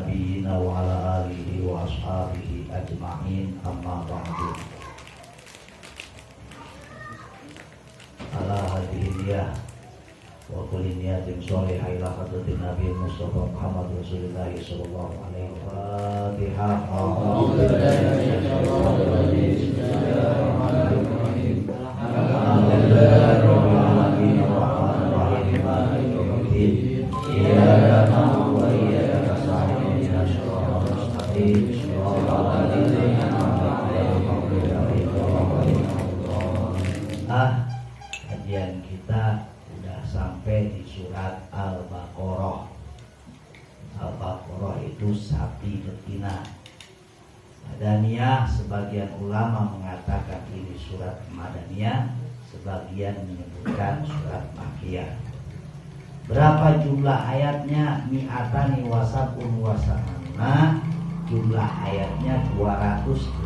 nabiyina wa ala alihi wa ashabihi ajma'in, amma ba'du. Ala hadiyah wa kulli niyatin sholihah ila hadratin Nabi Mustafa Muhammad Rasulullah sallallahu alaihi kajian kita sudah sampai di surat Al-Baqarah. Al-Baqarah itu sapi betina. Madaniyah, sebagian ulama mengatakan ini surat Madaniyah, sebagian menyebutkan surat Makkiyah. Berapa jumlah ayatnya? Mi'atani wasabun wasamana. Jumlah ayatnya 287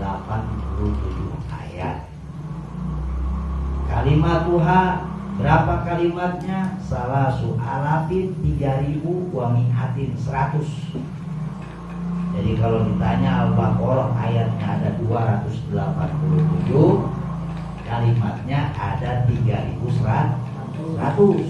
ayat. Kalimatuha, berapa kalimatnya? Salasu alafin 3000 wa mi'atin 100. Jadi kalau ditanya Al-Baqarah ayatnya ada 287, kalimatnya ada 3100.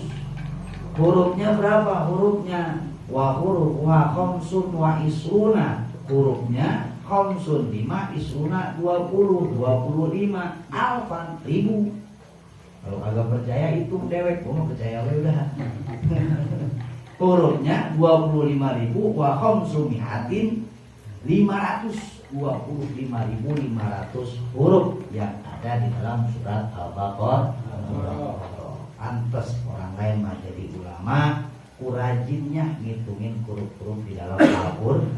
Hurufnya berapa? Hurufnya wa huruf wa khamsun wa isruna. Hurufnya khamsun 5, isruna 20, 25, alfan 1000. Kalau agak percaya itu dewek, percaya udah. Hurufnya 25.000 wa khamsumi'atin 25.500 huruf yang ada di dalam surat Al-Baqarah. Pantes orang lain mah jadi ulama, kurajinnya ngitungin huruf-huruf di dalam Al-Quran.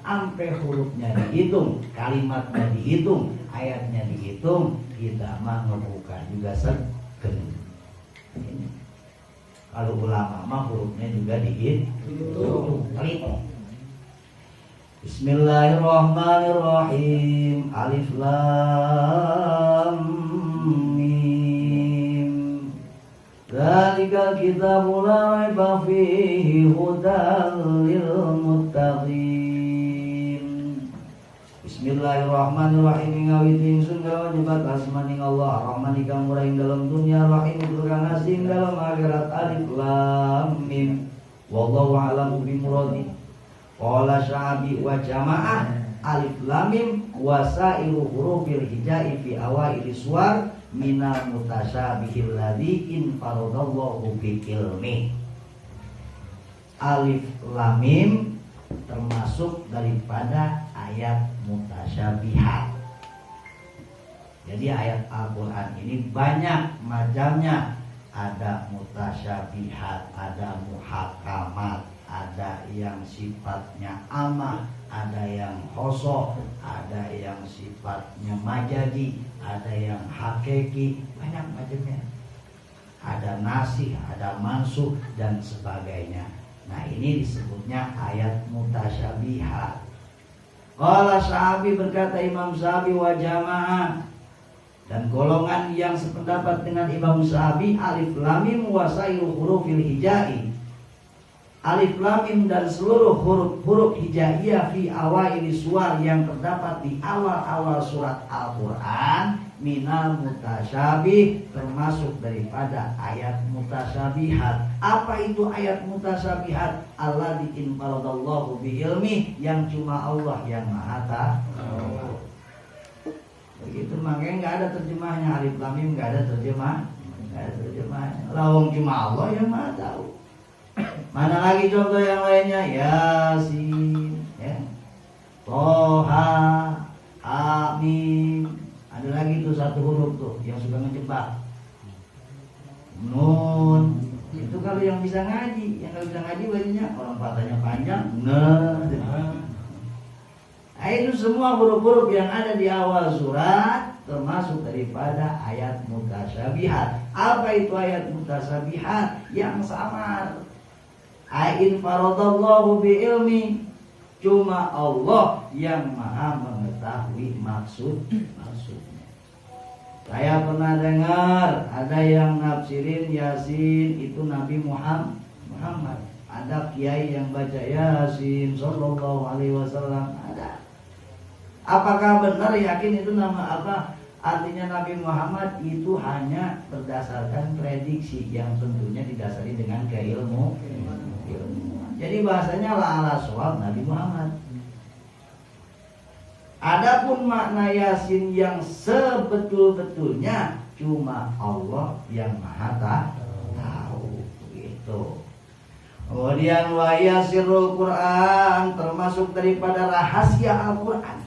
Sampai hurufnya dihitung, kalimatnya dihitung, ayatnya dihitung, kita mah ngebuka juga segen. Kalau ulama mah hurufnya juga dihitung. Bismillahirrahmanirrahim. Alif lam mim. Dzalikal kitabu la raiba fihi hudan lil muttaqin. Bismillahirrahmanirrahim. Ngawiti ingsun kalawan nyebat asmaning Allah Rahman ikang murah ing dalam dunia, Rahim kang asing dalam akhirat. Alif lam mim. Wallahu a'lamu bimuradi. Qala Sya'bi wa jamaah. Alif lam mim wasairu hurufil hijai fi awaili suwar minal mutasyabihil ladzi in faradallahu bi ilmi. Alif lam mim termasuk daripada ayat mutasyabihat. Jadi ayat Al-Quran ini banyak macamnya. Ada mutasyabihat, ada muhakamat, ada yang sifatnya amah, ada yang khosoh, ada yang sifatnya majazi, ada yang hakiki, banyak macamnya. Ada nasih, ada mansuh dan sebagainya. Nah ini disebutnya ayat mutasyabihat. Qala Sya'bi, berkata Imam Sya'bi wa jamaah, dan golongan yang sependapat dengan Imam Sya'bi, alif lam mim wasairu hurufil hijai. Alif lam mim dan seluruh huruf hijaiyah fi awaili suwar yang terdapat di awal-awal surat Al-Quran minal mutasyabih, termasuk daripada ayat mutasyabihat. Apa itu ayat mutasyabihat? Alladzi in faradallahu bi ilmi, yang cuma Allah yang maha tahu. Begitu, makanya nggak ada terjemahnya alif lam mim, nggak ada terjemahnya. Lawang cuma Allah yang maha tahu. Mana lagi contoh yang lainnya? Yasin, ya. Toha, Amin. Ada lagi tuh satu huruf tuh yang suka ngejebak. Nun. Itu kalau yang bisa ngaji, yang nggak bisa ngaji bacanya orang patahnya panjang. Nah, itu semua huruf-huruf yang ada di awal surat termasuk daripada ayat mutasyabihat. Apa itu ayat mutasyabihat? Yang samar. Ain faradallahu bi ilmi, cuma Allah yang maha mengetahui maksudnya. Saya pernah dengar ada yang nafsirin Yasin itu Nabi Muhammad. ada kiai yang baca Yasin sallallahu alaihi wasallam, ada. Apakah benar yakin itu nama apa? Artinya Nabi Muhammad itu hanya berdasarkan prediksi yang tentunya didasari dengan keilmuan. Jadi bahasanya la ala shawab Nabi Muhammad. Adapun makna Yasin yang sebetul-betulnya cuma Allah yang Maha tahu, gitu. Kemudian wa yasirul Quran termasuk daripada rahasia Al-Quran.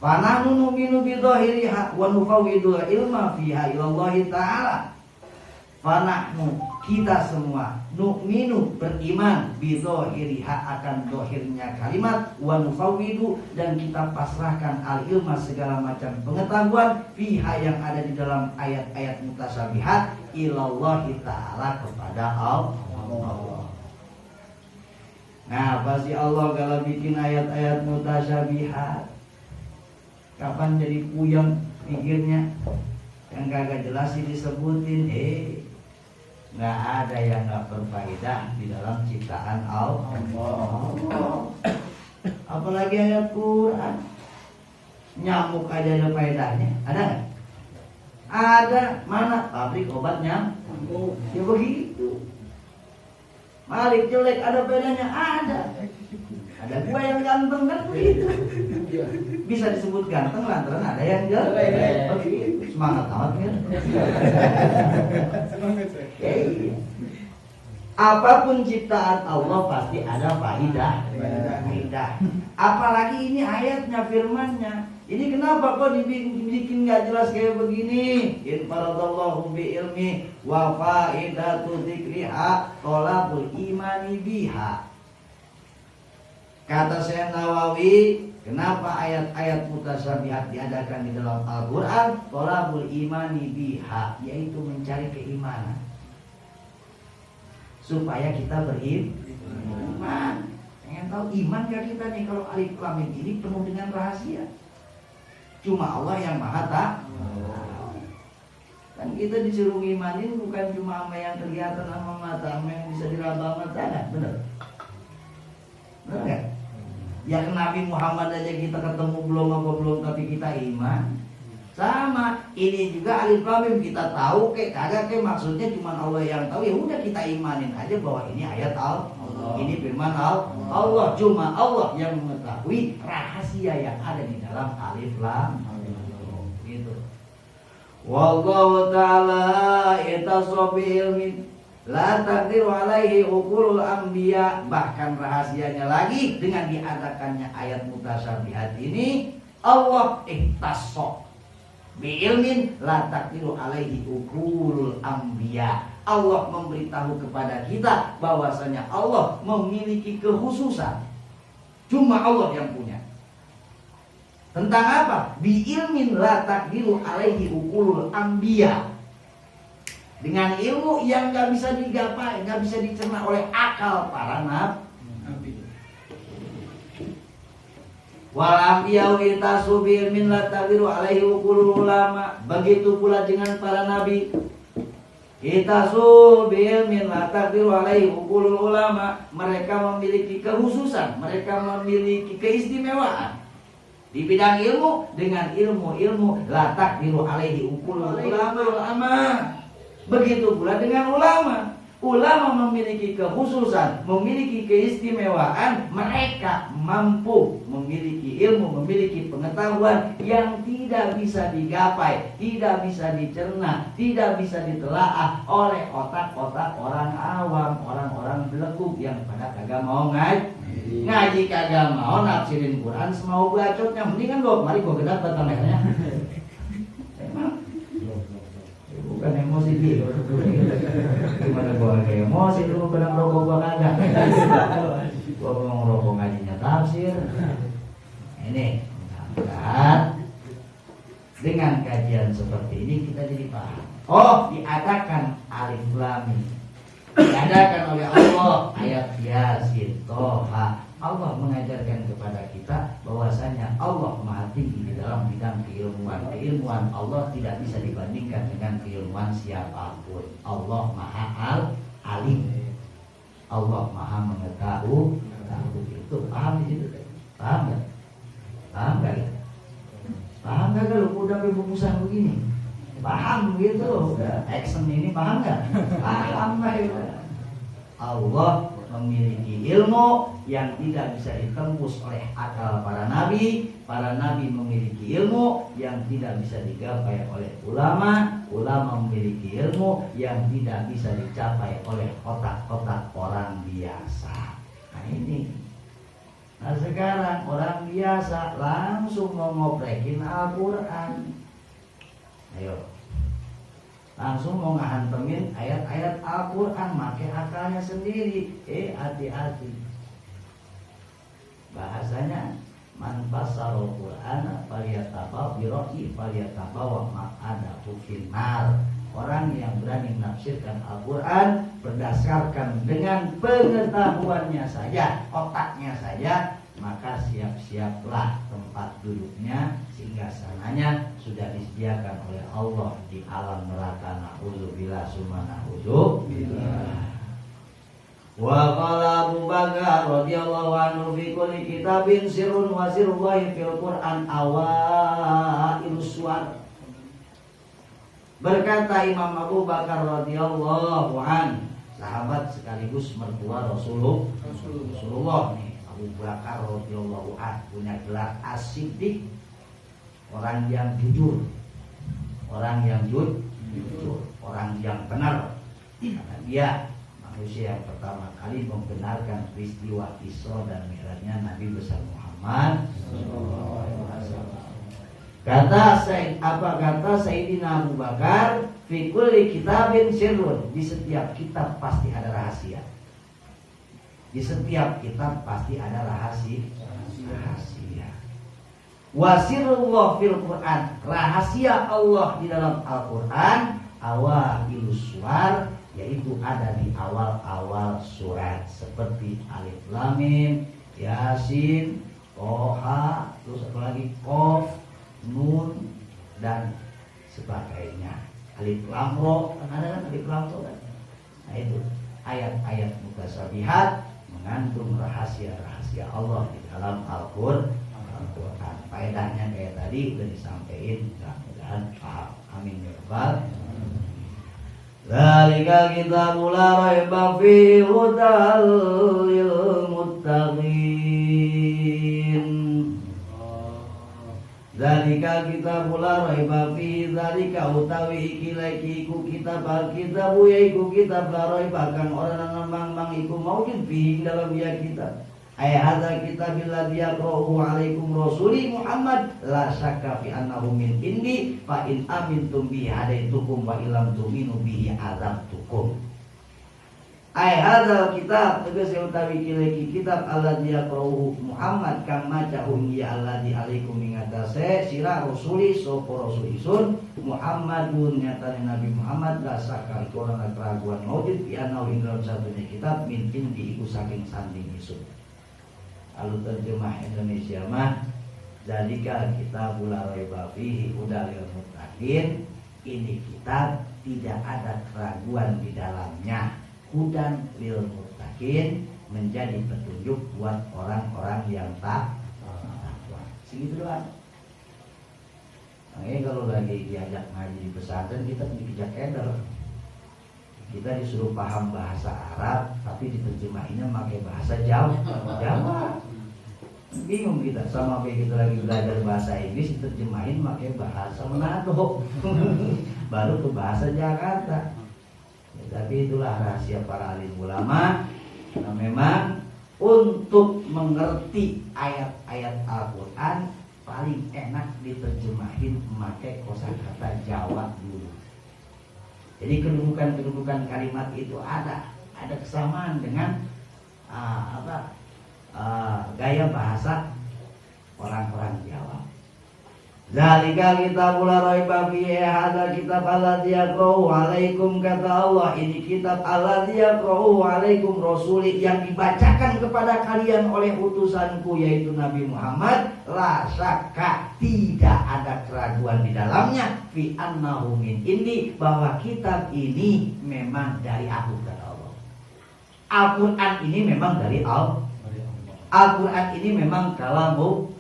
Fanahnu nu'minu bidhahiriha wa nufawwidu ilma fiha ilallahi ta'ala. Fanahnu kita semua nu'minu beriman bidhahiriha akan dohirnya kalimat wa nufawwidu dan kita pasrahkan al ilma segala macam pengetahuan fiha yang ada di dalam ayat-ayat mutasyabihat ilallahi ta'ala kepada Allah. Nah, pasti Allah kalau bikin ayat-ayat mutasyabihat kapan jadi puyeng pikirnya, yang kagak jelas disebutin, nggak ada yang nggak berfaedah di dalam ciptaan Allah. Apalagi ayat Quran, nyamuk aja ada faedahnya, ada nggak? Ada, mana pabrik obat nyamuk? Ya begitu. Malik jelek ada faedahnya, ada. Ada gua yang ganteng kan begitu. Bisa disebut ganteng lantaran ada yang jelek. Semangat amat ya. Iya. Apapun ciptaan Allah pasti ada faidah. Apalagi ini ayatnya, firmannya. Ini kenapa kok dibikin nggak jelas kayak begini? In faradallahu bi ilmi wa faidatu dzikriha talabul imani biha. Kata Syekh Nawawi, kenapa ayat-ayat mutasyabihat diadakan di dalam Al-Quran? Tolabul imani biha, yaitu mencari keimanan supaya kita beriman. Pengen tahu iman gak kita nih kalau alif lam mim ini penuh dengan rahasia. Cuma Allah yang Maha tahu. Kan kita disuruh imanin bukan cuma sama yang kelihatan sama mata, sama yang bisa diraba mata, kan? Bener? Bener kan? Ya Nabi Muhammad aja kita ketemu belum tapi kita iman. Sama ini juga alif lam mim kita tahu kagak maksudnya cuma Allah yang tahu, ya udah kita imanin aja bahwa ini ayat Allah. Ini firman Allah, cuma Allah yang mengetahui rahasia yang ada di dalam alif lam gitu. Wallahu ta'ala itasobi ilmin la taqdiru alaihi uqulul anbiya. Bahkan rahasianya lagi dengan diadakannya ayat mutasyabihat ini, Allah ihtasso bi ilmin la taqdiru alaihi uqulul anbiya. Allah memberitahu kepada kita bahwasanya Allah memiliki kekhususan, cuma Allah yang punya. Tentang apa? Bi ilmin la taqdiru alaihi uqulul anbiya. Dengan ilmu yang gak bisa digapai, gak bisa dicerna oleh akal para nabi. Wal anbiya itasu bi ilmin la taqdiru alaihi uqulul ulama. Begitu pula dengan para nabi. Itasu bi ilmin la taqdiru alaihi uqulul ulama. Mereka memiliki kekhususan, mereka memiliki keistimewaan di bidang ilmu dengan ilmu la taqdiru alaihi uqulul ulama. Begitu pula dengan ulama. Ulama memiliki kekhususan, memiliki keistimewaan. Mereka mampu memiliki ilmu, memiliki pengetahuan yang tidak bisa digapai, tidak bisa dicerna, tidak bisa ditelaah oleh otak-otak orang awam, orang-orang belekuk yang pada kagak mau ngaji kagak mau nafsirin Quran semau bacotnya. Mendingan mari gua gedak batang lehernya. Bukan emosi gitu. Gimana gua kayak emosi dulu pedang rokok gua kagak. Gua mau ngerokok ngajinya tafsir. Ini mudah-mudahan dengan kajian seperti ini kita jadi paham. Oh, diadakan alif lam mim. Diadakan oleh Allah ayat Yasin, Toha. Allah mengajarkan kepada kita bahwasanya Allah Maha Tinggi di dalam bidang keilmuan. Keilmuan Allah tidak bisa dibandingkan dengan keilmuan siapapun. Allah Maha Alim. Allah Maha mengetahui. Itu paham di situ, paham nggak? Paham nggak? Paham nggak kalau udah berbungkusan begini? Paham gitu? Udah action ini paham nggak? Paham nggak? Allah memiliki ilmu yang tidak bisa ditembus oleh akal para nabi. Para nabi memiliki ilmu yang tidak bisa digapai oleh ulama. Ulama memiliki ilmu yang tidak bisa dicapai oleh otak-otak orang biasa. Nah ini. Nah sekarang orang biasa langsung mau ngoprekin Al-Quran. Ayo, langsung mau ngehantemin ayat-ayat Al-Quran, pakai akalnya sendiri. Hati-hati. Bahasanya man basarul Qur'ana falyatabawa biroi falyatabawa maq'adahu finnar. Orang yang berani menafsirkan Al-Quran berdasarkan dengan pengetahuannya saja, otaknya saja, maka siap-siaplah tempat duduknya, singgasananya sudah disediakan oleh Allah di alam neraka. Na'udzubillah summa na'udzubillah. Wa qala Abu Bakar radhiyallahu anhu fi kulli kitabin sirrun wa sirrullahi fil Qur'an awailus suwar. Berkata Imam Abu Bakar radhiyallahu an, sahabat sekaligus mertua Rasulullah nih, Abu Bakar radhiyallahu an punya gelar As-Siddiq, orang yang jujur, orang yang jujur, orang yang benar. Karena dia manusia yang pertama kali membenarkan peristiwa Isra dan Mi'rajnya Nabi besar Muhammad sallallahu alaihi wasallam. Kata Sayyidina Abu Bakar, fi kulli kitabin sirrun, di setiap kitab pasti ada rahasia. Di setiap kitab pasti ada rahasia. Wa sirrullah fil Qur'an, rahasia Allah di dalam Al-Qur'an awailus suwar, yaitu ada di awal-awal surat seperti Alif Lam Mim, Yasin, Toha, terus apa lagi, Qaf, Nun dan sebagainya. Alif Lam Ra, kan ada kan Alif Lam Ra kan? Nah itu ayat-ayat mutasabihat mengandung rahasia-rahasia Allah di dalam Al-Qur'an. Faedahnya kayak tadi udah disampaikan, mudah-mudahan paham. Amin ya rabbal. Zalikal kitabul la raiba fihi hudal lil muttaqin. Zalika kitabul la raiba fihi, zalika utawi iki iku kitab al-kitabu, yaiku kitab la raiba kang ora nang iku maujud fihi dalam ya kitab. Ay hadza kitabil ladzi yaqra'uhu 'alaikum rasuli Muhammad la syakka fi annahu min indi fa in amintum bihi hadaitukum wa illam tu'minu bihi azabtukum. Ay hadzal kitab tegese utawi kitab alladzi yaqra'uhu Muhammad kang maca ya alladzi alaikum ing atase sira rasuli sapa rasul isun Muhammadun nyatane Nabi Muhammad la syakka iku ora keraguan maujud fi annahu ing dalam satunya kitab min indi iku saking sanding isun. Kalau terjemah Indonesia mah zalika kitabul la raiba fihi hudal lil muttaqin, ini kitab tidak ada keraguan di dalamnya, hudan lil muttaqin, menjadi petunjuk buat orang-orang yang takwa. Segitu doang. Makanya kalau lagi diajak ngaji di pesantren kita dikejar keder. Kita disuruh paham bahasa Arab, tapi diterjemahinnya pakai bahasa Jawa. Bingung kita, sama kayak kita lagi belajar bahasa Inggris, diterjemahin pakai bahasa Manado, baru ke bahasa Jakarta. Ya, tapi itulah rahasia para alim ulama. Nah, memang untuk mengerti ayat-ayat Al-Quran paling enak diterjemahin memakai kosakata Jawa dulu. Jadi kedudukan kalimat itu ada kesamaan dengan gaya bahasa orang-orang Jawa. Zalika kitabul la raiba fihi, hadza kitab alladzi yaqra'u 'alaikum, kata Allah, ini kitab alladzi yaqra'u 'alaikum rasuli, yang dibacakan kepada kalian oleh utusanku yaitu Nabi Muhammad, la syakka, tidak ada keraguan di dalamnya, fi annahu min indi, bahwa kitab ini memang dari aku, kata Allah. Al-Quran ini memang dari Allah. Al-Quran ini memang kalamu.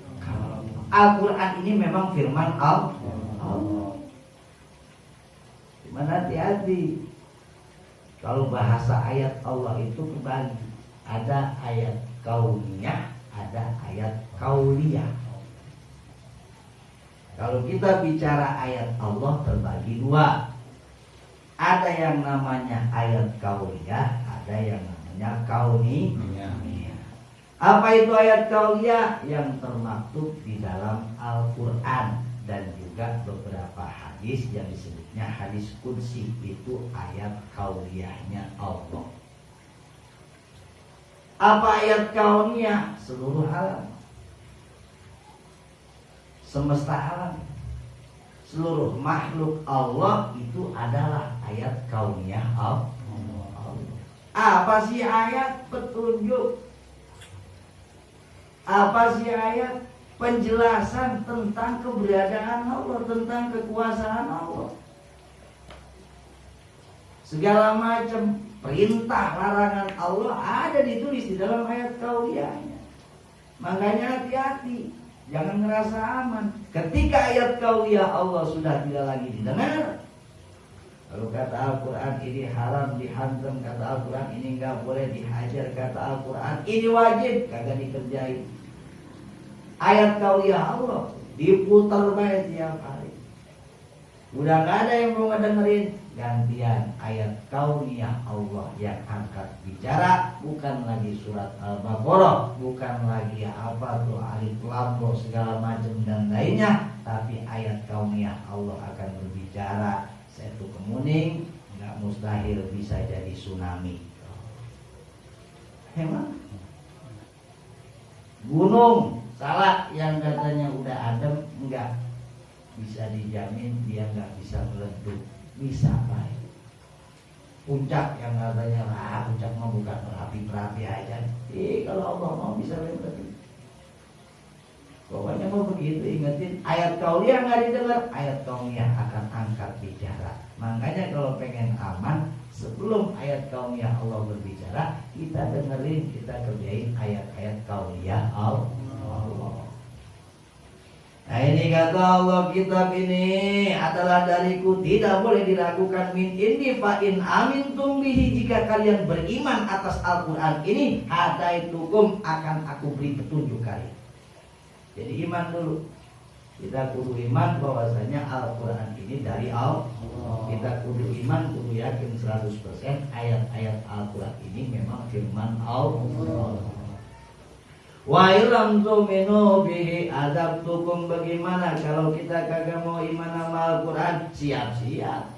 Al-Quran ini memang firman Allah. Cuman hati-hati. Kalau bahasa ayat Allah itu kebagi. Ada ayat kauniyah, ada ayat kauliyah. Kalau kita bicara ayat Allah terbagi dua. Ada yang namanya ayat kauliyah, ada yang namanya kauniyah. Apa itu ayat kauliyah? Yang termaktub di dalam Al-Quran dan juga beberapa hadis yang disebutnya hadis qudsi, itu ayat kauliyahnya Allah. Apa ayat kauniyah? Seluruh alam, semesta alam, seluruh makhluk Allah itu adalah ayat kauniyah Allah. Apa sih ayat? Petunjuk. Apa sih ayat? Penjelasan tentang keberadaan Allah, tentang kekuasaan Allah. Segala macam perintah larangan Allah ada ditulis di dalam ayat kauliyahnya. Makanya hati-hati, jangan ngerasa aman. Ketika ayat kauliyah Allah sudah tidak lagi didengar, kalau kata Al-Quran ini haram dihantam, kata Al-Quran ini nggak boleh dihajar, kata Al-Quran ini wajib, kagak dikerjain. Ayat kauliyah Allah diputar baik tiap hari. Udah nggak ada yang mau ngedengerin, gantian ayat kauliyah Allah yang angkat bicara. Bukan lagi surat Al-Baqarah, bukan lagi apa tuh alif lam ra segala macam dan lainnya, tapi ayat kauliyah Allah akan berbicara. Setu Kemuning nggak mustahil bisa jadi tsunami. Emang gunung Salak yang katanya udah adem, enggak bisa dijamin dia nggak bisa meletup. Bisa baik. Puncak yang katanya puncak mah bukan berapi-berapi aja. Kalau Allah mau bisa meletup. Pokoknya mau begitu, ingetin ayat kauliyah nggak didengar, ayat kauliyah akan angkat bicara. Makanya kalau pengen aman, sebelum ayat kauliyah Allah berbicara, kita dengerin, kita kerjain ayat-ayat kauliyah Allah. Nah ini kata Allah, kitab ini adalah dariku, tidak boleh diragukan. Min inni fa in amintum bihi, jika kalian beriman atas Al-Quran ini, hadaitukum, akan aku beri petunjuk kalian. Jadi iman dulu. Kita kudu iman bahwasanya Al-Quran ini dari Allah. Kita kudu iman, kudu yakin 100% ayat-ayat Al-Quran ini memang firman Allah. Wa ilam tu'minu bihi adzabtukum, bagaimana kalau kita kagak mau iman sama Al-Quran? Siap-siap.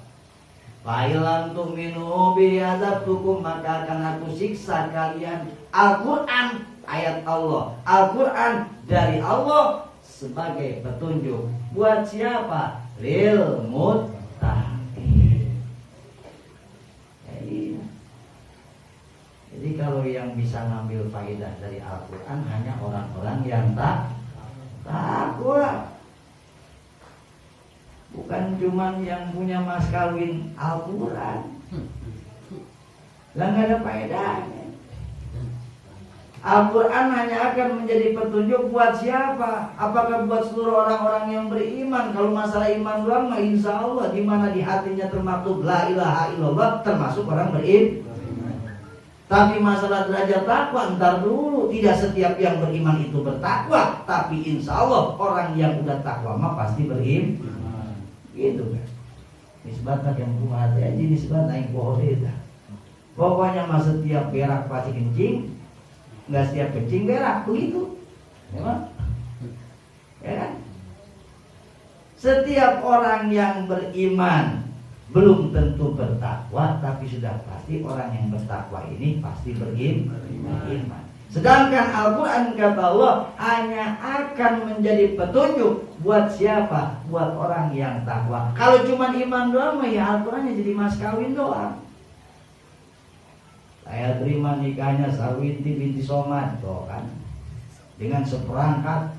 Wa ilam tu'minu bihi adzabtukum, maka akan aku siksa kalian. Al-Quran ayat Allah, Al-Quran dari Allah sebagai petunjuk buat siapa? Lil muttaqin. Jadi kalau yang bisa ngambil faedah dari Al-Quran hanya orang-orang yang takwa. Bukan cuman yang punya mas kawin Al-Quran. Lah nggak ada faedahnya. Al-Quran hanya akan menjadi petunjuk buat siapa? Apakah buat seluruh orang-orang yang beriman? Kalau masalah iman doang mah insya Allah, di mana di hatinya termaktub la ilaha illallah, termasuk orang beriman. Tapi masalah derajat takwa, ntar dulu. Tidak setiap yang beriman itu bertakwa, tapi insya Allah orang yang udah takwa mah pasti beriman. Gitu kan? Nisbatnya yang rumah hati aja, nisbatnya yang kohorita. Pokoknya mah setiap berak pasti kencing, nggak setiap kencing berak, begitu. Memang, ya kan? Setiap orang yang beriman belum tentu bertakwa, tapi sudah pasti orang yang bertakwa ini pasti beriman. Sedangkan Al-Quran kata Allah hanya akan menjadi petunjuk buat siapa? Buat orang yang takwa. Kalau cuma iman doang, ya Al-Qurannya jadi mas kawin doang. Saya terima nikahnya Sarwiti binti Somad, tuh kan, dengan seperangkat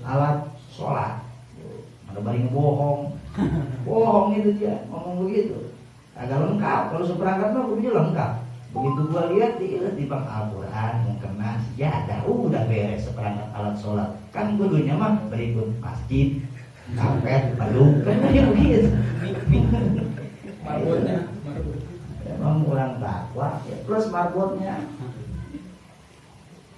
alat sholat. Ada baring bohong. Bohong itu dia ngomong begitu. Agak lengkap. Kalau seperangkat mah kudunya lengkap. Begitu gua lihat di bang Al-Quran yang kena sejadah, udah beres seperangkat alat sholat. Kan dulunya mah berikut masjid, karpet, balung, kan dia begitu. Marbotnya. Emang kurang takwa, ya, plus marbotnya.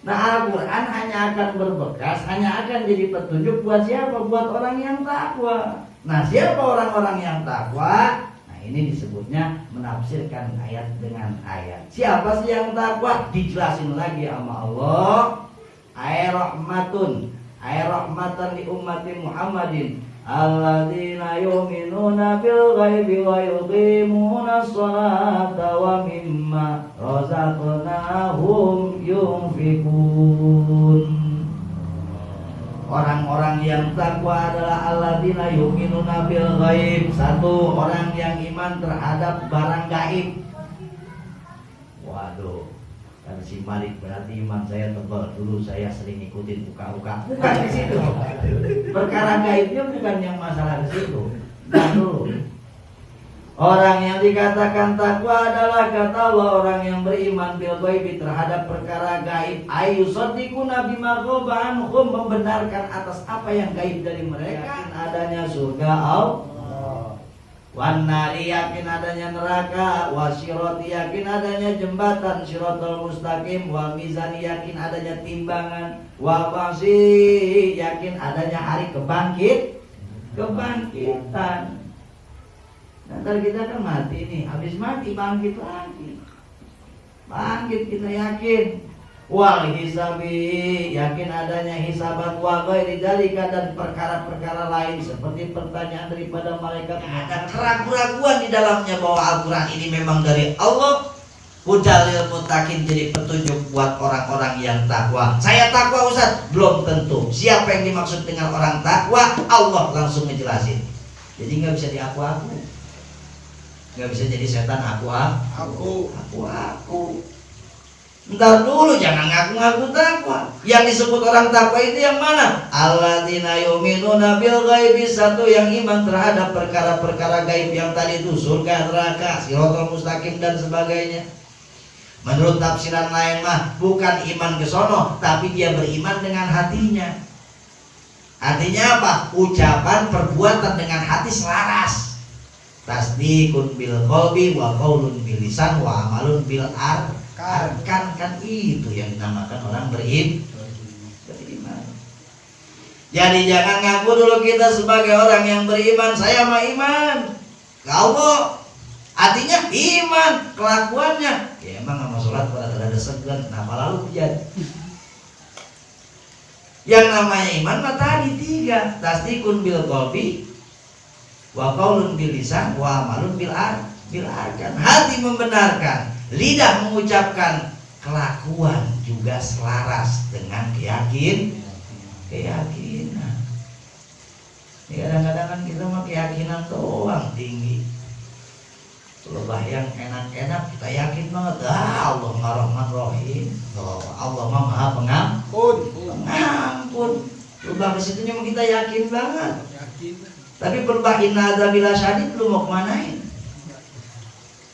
Nah Al-Quran hanya akan berbekas, hanya akan jadi petunjuk buat siapa? Buat orang yang takwa. Nah siapa orang-orang yang takwa? Nah ini disebutnya menafsirkan ayat dengan ayat. Siapa sih yang takwa? Dijelasin lagi sama Allah. Ay rahmatun li ummati Muhammadin alladzina yu'minuna bil ghaibi wa yuqimuna sholata wa mimma razaqnahum yunfikun. Orang-orang yang takwa adalah alladzina yu'minuna bil ghaib. Satu, orang yang iman terhadap barang gaib. Waduh, kan si Malik berarti iman saya tebal. Dulu saya sering ikutin buka-buka. Bukan di situ. Perkara gaibnya bukan yang masalah di situ. Nah dulu, orang yang dikatakan takwa adalah kata Allah orang yang beriman bil ghaibi terhadap perkara gaib. Ayyusaddiquna bima ghaba anhum, membenarkan atas apa yang gaib dari mereka. Yakin adanya surga Allah. Wan nari, yakin adanya neraka. Wasyirati, yakin adanya jembatan Syiratal Mustaqim. Wa mizani, yakin adanya timbangan. Wa ba'si, yakin adanya hari kebangkitan. Ntar kita kan mati nih, habis mati bangkit lagi. Bangkit kita yakin. Wal hisabi, yakin adanya hisaban. Wa ghairi dzalika, dan perkara-perkara lain seperti pertanyaan daripada malaikat. Ada keraguan-keraguan di dalamnya bahwa Al-Quran ini memang dari Allah. Hudalil muttaqin, jadi petunjuk buat orang-orang yang takwa. Saya takwa Ustaz, belum tentu. Siapa yang dimaksud dengan orang takwa? Allah langsung ngejelasin. Jadi nggak bisa diaku-aku. Nggak bisa jadi setan aku. Ntar dulu, jangan ngaku-ngaku takwa. Yang disebut orang takwa itu yang mana? Alladzina yu'minuna bil ghaibi. Satu, yang iman terhadap perkara-perkara gaib yang tadi itu, surga, neraka, Shiratal Mustaqim dan sebagainya. Menurut tafsiran lain mah bukan iman ke sono, tapi dia beriman dengan hatinya. Artinya apa? Ucapan perbuatan dengan hati selaras. Tasdiqun bil qalbi wa qaulun bil lisan wa amalun bil arkan. Kan itu yang dinamakan orang beriman. Jadi jangan ngaku dulu kita sebagai orang yang beriman. Saya mah iman ke Allah, artinya iman. Kelakuannya ya emang sama sholat pada ada segan, kenapa lalu jadi. Yang namanya iman mah tadi tiga. Tasdiqun bil qalbi wa qaulun bil lisan wa amalun bil arkan. Hati membenarkan, lidah mengucapkan, kelakuan juga selaras dengan keyakinan. Kadang-kadang kan kita mah keyakinan doang tinggi. Kalau yang enak-enak kita yakin banget, Allah Ar-Rahman Rahim. Allah Maha Pengampun. Coba ke situnya kita yakin banget. Tapi berbah inna adzabila syadid belum mau kemanain.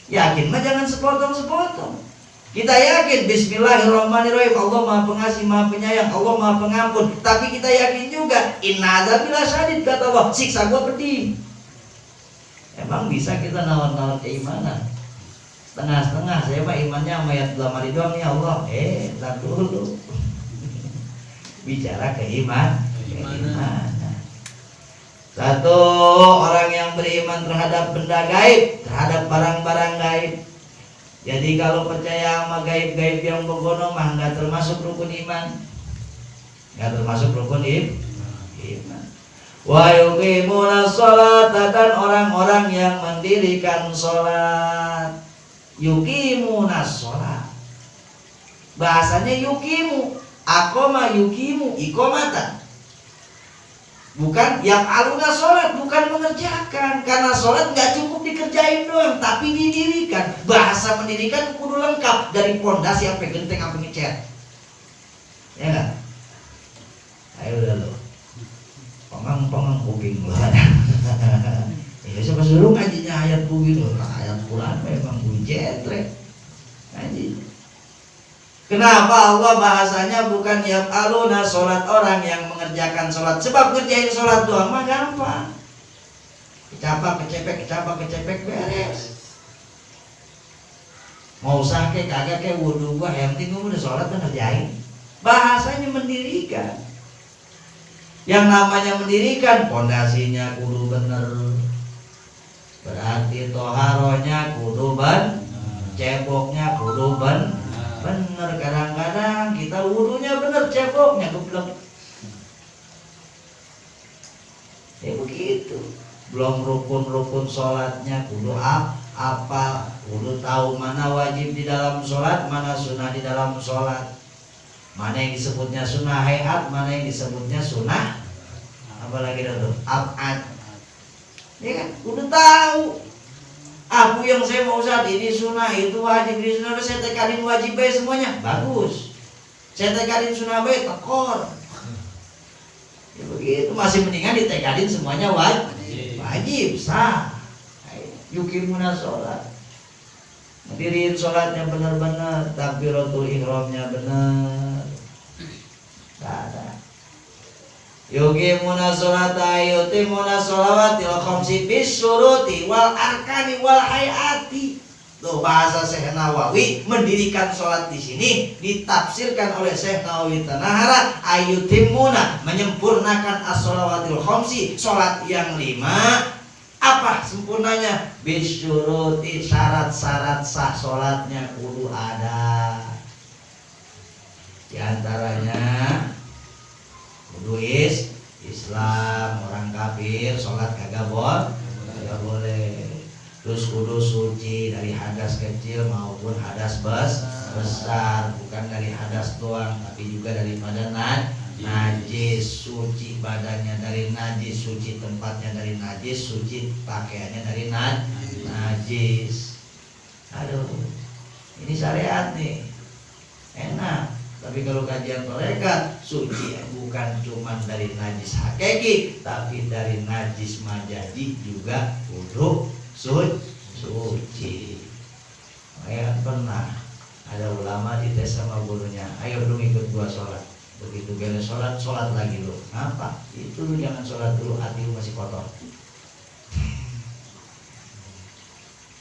Yakin mah jangan sepotong-sepotong. Kita yakin Bismillahirrahmanirrahim, Allah Maha Pengasih, Maha Penyayang, Allah Maha Pengampun. Tapi kita yakin juga inna adzabila syadid, kata Allah, siksa gua pedih. Emang bisa kita nawar-nawar keimanan? Setengah-setengah. Saya mah imannya sama ayat 2 doang ya Allah. Entar dulu. Bicara keimanan. Satu, orang yang beriman terhadap benda gaib, terhadap barang-barang gaib. Jadi kalau percaya sama gaib-gaib yang begono mah nggak termasuk rukun iman. Nggak termasuk rukun iman. Wa yuqimuna sholata, dan orang-orang yang mendirikan sholat. Yuqimuna sholat, bahasanya yuqimu, aqama yuqimu, iqamatan. Bukan yang aluna sholat, bukan mengerjakan. Karena sholat nggak cukup dikerjain doang, tapi didirikan. Bahasa mendirikan kudu lengkap, dari pondasi sampai genteng sampai ngecat. Ya nggak? Ayo udah lo, pengang kuping lo. Ya siapa suruh ngajinya ayat begini, ayat Quran memang bunyi jetrek. Ngaji. Kenapa Allah bahasanya bukan yaf'aluna, sholat orang yang mengerjakan sholat? Sebab ngerjain sholat doang mah gampang. Kecapak, kecepek beres. Mau sakit kagak kayak wudhu gua, yang penting gua udah sholat dan ngerjain. Bahasanya mendirikan. Yang namanya mendirikan, pondasinya kudu bener. Berarti toharohnya kudu bener, ceboknya kudu bener. Kadang-kadang kita wudhunya bener, ceboknya geblek. Ya begitu. Belum rukun-rukun sholatnya kudu apa, kudu tahu mana wajib di dalam sholat, mana sunnah di dalam sholat, mana yang disebutnya sunnah hayat, mana yang disebutnya sunnah apalagi itu abad. Ya kan, kudu tahu. Aku yang saya mau saat ini sunnah, itu wajib di sunnah, saya tekanin wajib baik semuanya, bagus. Saya tekanin sunnah baik, tekor. Ya begitu, masih mendingan ditekanin semuanya wajib sah. Yukimuna sholat, ngedirin sholatnya benar-benar, takbiratul ihramnya benar. Gak ada. Yukimuna sholata yutimuna sholawatil khamsi bisyuruti wal arkani wal hayati. Tuh bahasa Syekh Nawawi mendirikan sholat di sini ditafsirkan oleh Syekh Nawawi Tanahara, ayutimuna menyempurnakan as-sholawatil khamsi, sholat yang 5. Apa sempurnanya? Bisyuruti, syarat-syarat sah sholatnya kudu ada. Di antaranya kudu Islam, orang kafir sholat kagak boleh. Terus kudu suci dari hadas kecil maupun hadas besar, bukan dari hadas doang tapi juga daripada najis, suci badannya dari najis, suci tempatnya dari najis, suci pakaiannya dari najis. Aduh, ini syariat nih, enak. Tapi kalau kajian tarekat, suci bukan cuma dari najis hakiki, tapi dari najis majazi juga kudu suci. Saya pernah ada ulama dites sama gurunya, ayo dong ikut gua sholat. Begitu beres sholat lagi lo. Apa? Itu lu jangan sholat dulu, hati lu masih kotor.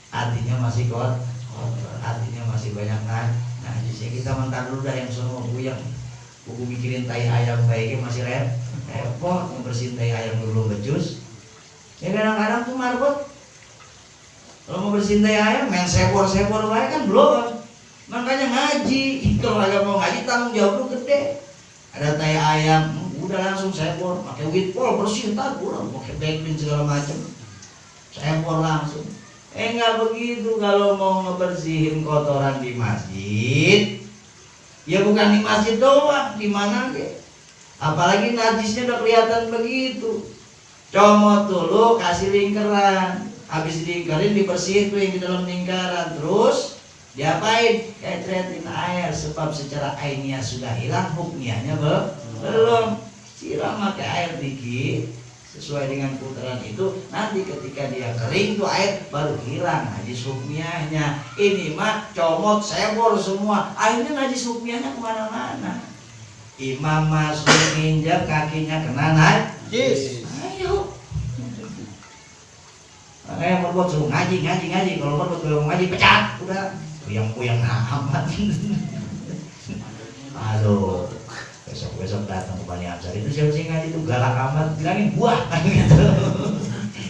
Hatinya masih kotor, hatinya masih banyak najis. Ya kita mentar dulu dah yang semua buyang. Buku mikirin tai ayam baiknya masih repot, ngebersihin tai ayam dulu becus. Ya kadang-kadang tuh marbot. Kalau mau bersihin tai ayam, main sepor baik kan belum. Makanya ngaji. Kalau agak mau ngaji tanggung jawab lu gede. Ada tai ayam, udah langsung sepor, pakai witpol bersih, tak kurang, pakai backlink segala macam, sepor langsung. Enggak begitu kalau mau ngebersihin kotoran di masjid, ya bukan di masjid doang, di mana ke? Apalagi najisnya udah kelihatan begitu. Comot dulu, kasih lingkaran, habis dilingkarin dibersihin tuh yang di dalam lingkaran, terus diapain? Etretin air, sebab secara ainiah sudah hilang, hukmiahnya belum. Siram pakai air dikit sesuai dengan putaran itu, nanti ketika dia kering tuh air baru hilang najis hukmiahnya. Ini mah comot sebor semua, akhirnya najis hukmiahnya kemana-mana. Imam masuk nginjak kakinya kena najis. Ayo. Makanya merbuat suruh ngaji. Kalau merbuat belum ngaji pecat, udah. Puyang-puyang amat. Aduh, besok datang ke Bani Amsar itu siapa sih ngaji itu galak amat, bilangin buah gitu.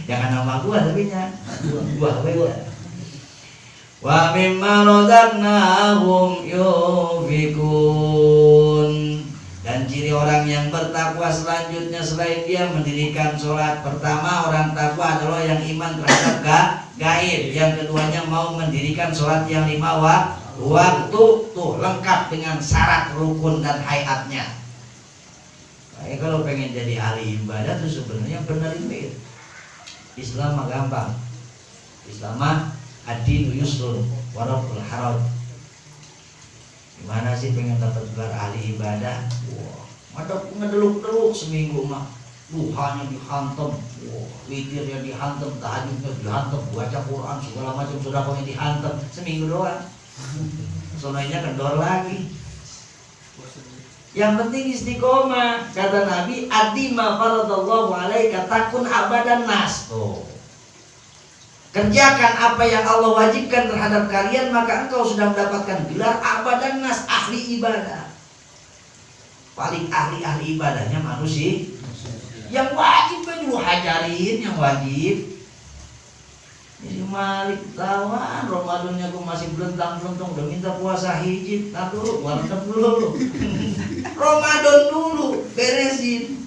Jangan nama buah tapi nya buah. Wa mimma razaqnahum yunfikun. Dan ciri orang yang bertakwa selanjutnya selain dia mendirikan sholat, pertama orang takwa adalah yang iman terhadap gaib. Yang keduanya mau mendirikan sholat yang 5 waktu tuh lengkap dengan syarat rukun dan hayatnya. Kalau pengen jadi ahli ibadah tuh sebenarnya benerin itu. Islam mah gampang. Islam mah ad-dinu yusrun wa rabbul haraj. Gimana sih pengen dapat gelar ahli ibadah? Wah, ngedeluk-deluk seminggu mah. Duhanya dihantam, witirnya dihantam, tahajudnya dihantam, baca Quran segala macam sedekahnya dihantam seminggu doang. sononya kendor lagi. Yang penting istiqomah. Kata Nabi, adima faradallahu alaika takun abadan nas. Tuh. Kerjakan apa yang Allah wajibkan terhadap kalian, maka engkau sudah mendapatkan gelar abadan nas, ahli ibadah. Paling ahli ibadahnya manusia. Yang wajib kan dulu hajarin, yang wajib. Ini Malik tawan, Ramadannya gue masih belentang-belentang, udah minta puasa hijit. Nah dulu, warteg dulu. Ramadan dulu, beresin.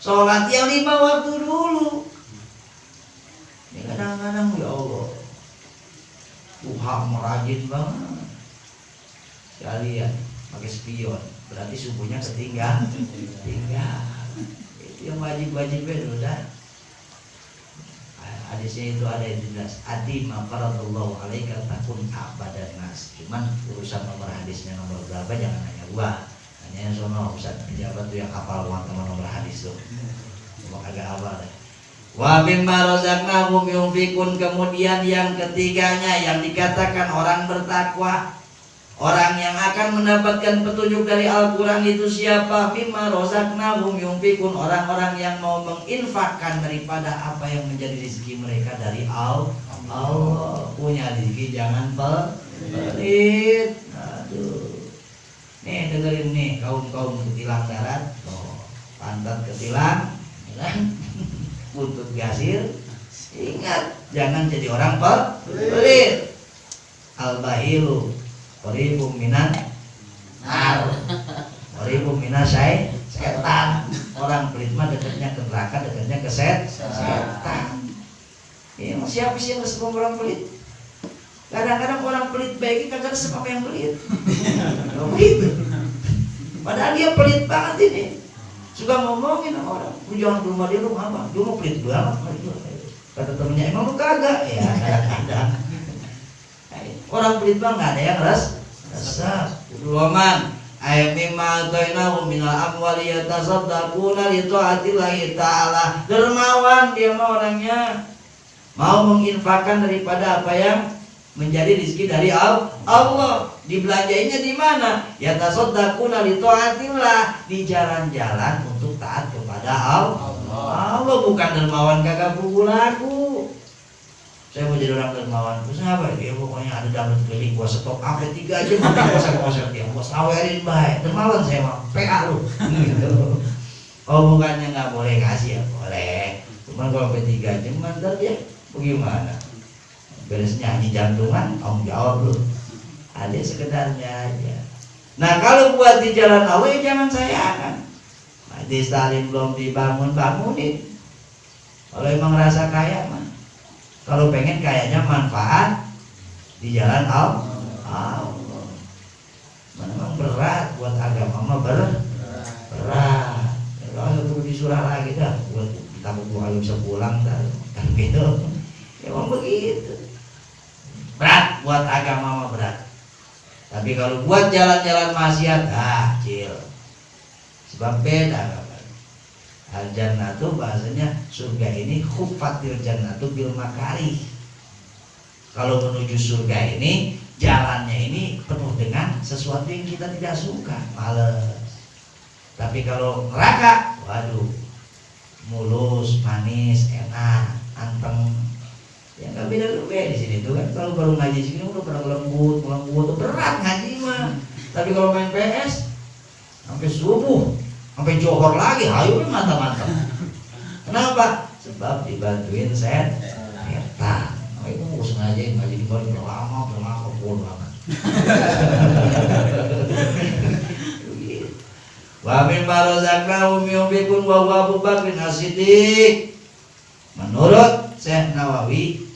Sholat yang 5 waktu dulu. Ini kadang-kadang ya Allah, Tuhan merajin banget. Kalian pakai spion, berarti subuhnya ketinggalan. Itu yang wajib-wajibnya udah. Hadisnya itu ada yang jelas. Adima faradallahu alaika takun abadan nas. Cuman urusan nomor hadisnya nomor berapa jangan nanya gua. Nanya yang sono Ustaz pejabat tuh yang hafal nomor hadis tuh. Cuma kagak hafal deh. Wa mimma razaqnahum yunfikun. Kemudian yang ketiganya yang dikatakan orang bertakwa, orang yang akan mendapatkan petunjuk dari Al-Quran itu siapa? Mimma razaqnahum yunfikun. Orang-orang yang mau menginfakkan daripada apa yang menjadi rezeki mereka dari Allah. Punya rezeki jangan pelit. Aduh. Nih dengerin nih kaum-kaum ketilang darat. Oh, pantat ketilang, buntut gasir. Ingat, jangan jadi orang pelit. Al-bahilu qaribum minan nar. Qaribum minas setan. Orang pelit mah dekatnya ke neraka, dekatnya ke setan. Ya, siapa sih yang resep orang pelit? Kadang-kadang orang pelit baik kagak resep apa yang pelit. Begitu. Padahal dia pelit banget ini. Suka ngomongin sama orang, lu jangan ke rumah dia, lu apa? Dia mau pelit banget. Kata temennya, emang lu kagak? Ya kadang-kadang. Orang pelit bang nggak ada yang resep. Waman ayat mimma atainahum minal amwali yatasaddaquna li taatillahi ta'ala. Dermawan dia mah orangnya, mau menginfakkan daripada apa yang menjadi rezeki dari Allah. Dibelanjainya di mana? Yatasaddaquna li taatillah, di jalan-jalan untuk taat kepada Allah. Allah bukan dermawan kagak laku. Saya mau jadi orang dermawan, terus apa ya? Pokoknya ada dapat keliling, gua stok sampai 3 jam nanti koser dia, gua sawerin baik. Dermawan saya mah, PA lu. Gitu. Oh bukannya nggak boleh kasih ya, boleh. Cuman kalau sampai 3 jam mantar dia, bagaimana? Beres nyanyi jantungan, tanggung jawab lu. Ada sekedarnya aja. Nah kalau buat di jalan Allah ya jangan sayangkan. Di Stalin belum bangunin. Kalau emang rasa kaya mah. Kalau pengen kayaknya manfaat di jalan Allah. Memang berat buat agama mah berat. Kalau perlu disurah lagi dah, buat kita kalau bisa pulang kan gitu. Emang begitu. Berat buat agama mah berat. Tapi kalau buat jalan-jalan maksiat, kecil. Sebab beda kan. Al-jannatu bahasanya surga ini khuffatil jannatu bil makarih. Kalau menuju surga ini jalannya ini penuh dengan sesuatu yang kita tidak suka, males. Tapi kalau neraka, waduh, mulus, manis, enak, anteng. Ya nggak beda di sini tuh kan. Kalau baru ngaji sini udah pada lembut berat ngaji mah. Tapi kalau main PS sampai subuh, sampai johor lagi, ayo mantap. Kenapa? Sebab dibantuin setan. Itu mau sengaja ngaji di bawah lama pun banget. Wa min barazakahum yunfikun wa Abu Bakr As-Siddiq. Menurut Syekh Nawawi,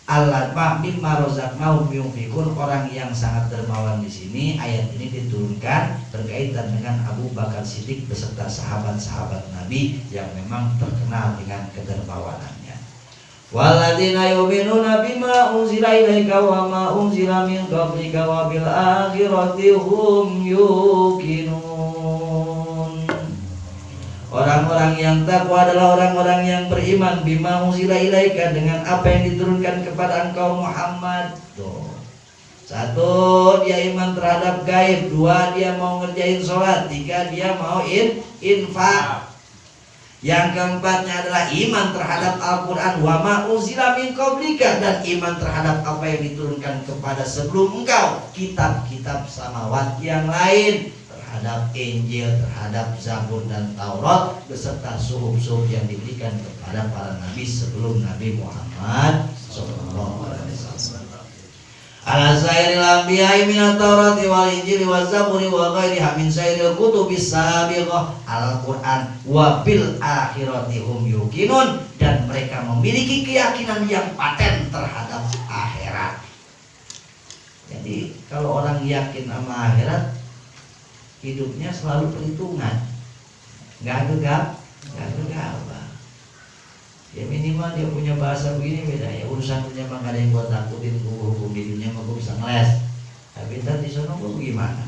Allah mimma razaqnahum yunfikun, orang yang sangat dermawan di sini. Ayat ini diturunkan berkaitan dengan Abu Bakar Siddiq beserta sahabat-sahabat Nabi yang memang terkenal dengan kedermawanannya. Walladzina yu'minuna bima unzila ilaika wa ma unzila min qablika wa bil akhirati hum yuqinun. Orang-orang yang takwa adalah orang-orang yang beriman bima unzila ilaika, dengan apa yang diturunkan kepada engkau Muhammad. Tuh. Satu, dia iman terhadap gaib. Dua, dia mau ngerjain sholat. Tiga, dia mau infak. Yang keempatnya adalah iman terhadap Al-Quran. Wa ma unzila min qablika, dan iman terhadap apa yang diturunkan kepada sebelum engkau, kitab-kitab samawat yang lain, terhadap Injil, terhadap Zabur dan Taurat, beserta suhuf-suhuf yang diberikan kepada para nabi sebelum Nabi Muhammad sallallahu alaihi wasallam. Ala sairil anbiya'i minat Taurati wal Injili wal Zaburi wa ghairiha min sairil kutubis sabiqah. Al-Quran wa bil akhirati hum yuqinun, dan mereka memiliki keyakinan yang paten terhadap akhirat. Jadi kalau orang yakin sama akhirat, hidupnya selalu perhitungan, nggak gegabah. Ya minimal dia punya bahasa begini, beda ya urusan dunia mah gak ada yang gua takutin, gua hukum di dunia mah gua bisa ngeles. Tapi ntar di sana gua gimana?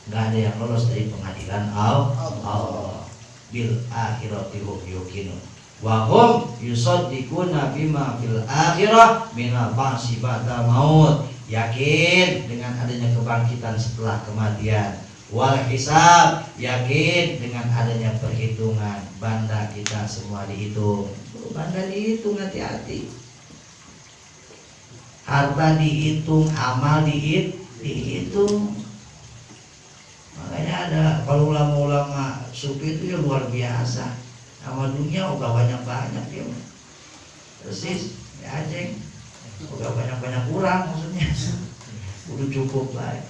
Gak ada yang lolos dari pengadilan Allah. Bil akhirati hum yuqinun wa hum yusaddiquna bima fil akhirah minal ba'si ba'da maut. Yakin dengan adanya kebangkitan setelah kematian. Wal hisab, yakin dengan adanya perhitungan. Banda kita semua dihitung. Banda dihitung, hati-hati. Harta dihitung, amal dihitung. Makanya ada kalau ulama-ulama sufi itu ya luar biasa. Sama dunia udah banyak-banyak ya. Persis, ya Aceng. Udah banyak-banyak kurang maksudnya. Udah cukup baik.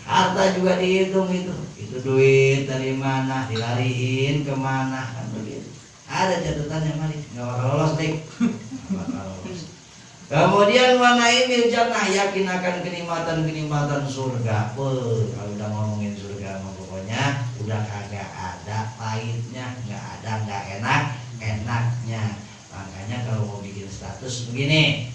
Harta juga dihitung itu duit dari mana, dilariin kemana, kan begitu. Ada catatannya mari, nggak bakal lolos dik. Kemudian mana ini jannah, yakin akan kenikmatan surga. Kalau udah ngomongin surga, pokoknya udah kagak ada pahitnya, nggak enaknya. Makanya kalau mau bikin status begini.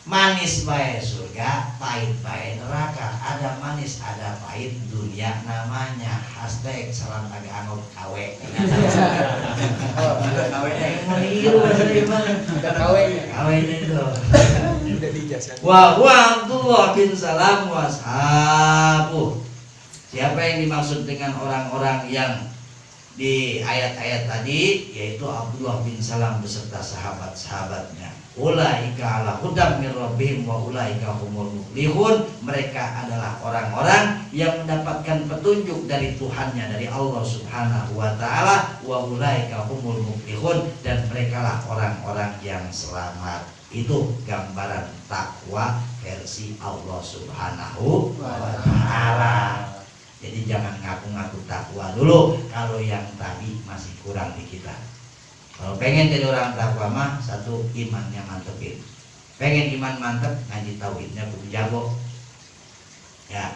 Manis bae surga, pahit bae neraka. Ada manis, ada pahit, dunia namanya. Hashtag salam agak anut kawe. Kawenya yang meniru kawenya itu. Wa Abdullah bin Salam washabu. Siapa yang dimaksud dengan orang-orang yang di ayat-ayat tadi, yaitu Abdullah bin Salam beserta sahabat-sahabatnya. Ulaika ala hudam min rabbihim wa ulaika humul muflihun. Mereka adalah orang-orang yang mendapatkan petunjuk dari Tuhannya, dari Allah Subhanahu wa taala. Wa ulaika humul muflihun, dan merekalah orang-orang yang selamat. Itu gambaran takwa versi Allah Subhanahu wa taala. Jadi jangan ngaku-ngaku takwa dulu kalau yang tadi masih kurang di kita. Kalau pengen jadi orang takwa mah, satu, imannya mantepin. Pengen iman mantep, ngaji tauhidnya kudu jago. Ya,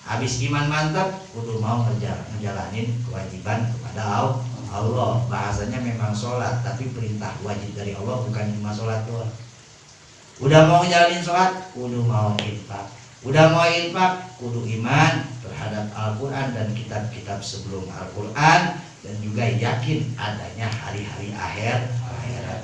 habis iman mantep, kudu mau ngejalanin kewajiban kepada Allah. Bahasanya memang sholat, tapi perintah wajib dari Allah bukan cuma sholat doang. Udah mau ngejalanin sholat, kudu mau infak. Udah mau infak, kudu iman terhadap Al-Quran dan kitab-kitab sebelum Al-Quran, dan juga yakin adanya hari-hari akhirat.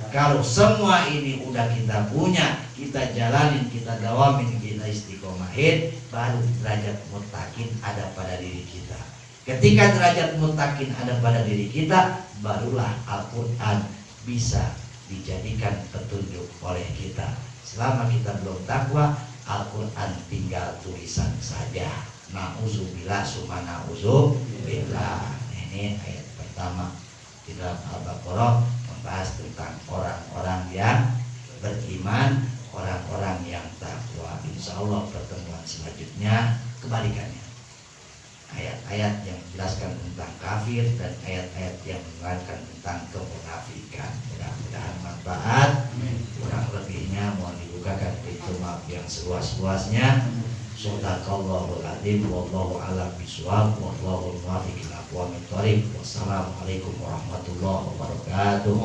Kalau semua ini udah kita punya, kita jalanin, kita dawamin, kita istiqomahin, baru derajat muttaqin ada pada diri kita. Ketika derajat muttaqin ada pada diri kita, barulah Al-Quran bisa dijadikan petunjuk oleh kita. Selama kita belum takwa, Al-Quran tinggal tulisan saja. Na'udzubillah summa na'udzubillah. Ini ayat pertama di dalam Al-Baqarah, membahas tentang orang-orang yang beriman, orang-orang yang takwa. Insya Allah pertemuan selanjutnya kebalikannya. Ayat-ayat yang menjelaskan tentang kafir dan ayat-ayat yang menerangkan tentang kemunafikan. Mudah-mudahan manfaat. Kurang lebihnya mohon dibukakan pintu maaf yang seluas-luasnya. Shadaqallahul adzim, wallahu a'lam bishawab, wallahu muwaffiq ila aqwamit thoriq. Wassalamualaikum warahmatullahi wabarakatuh.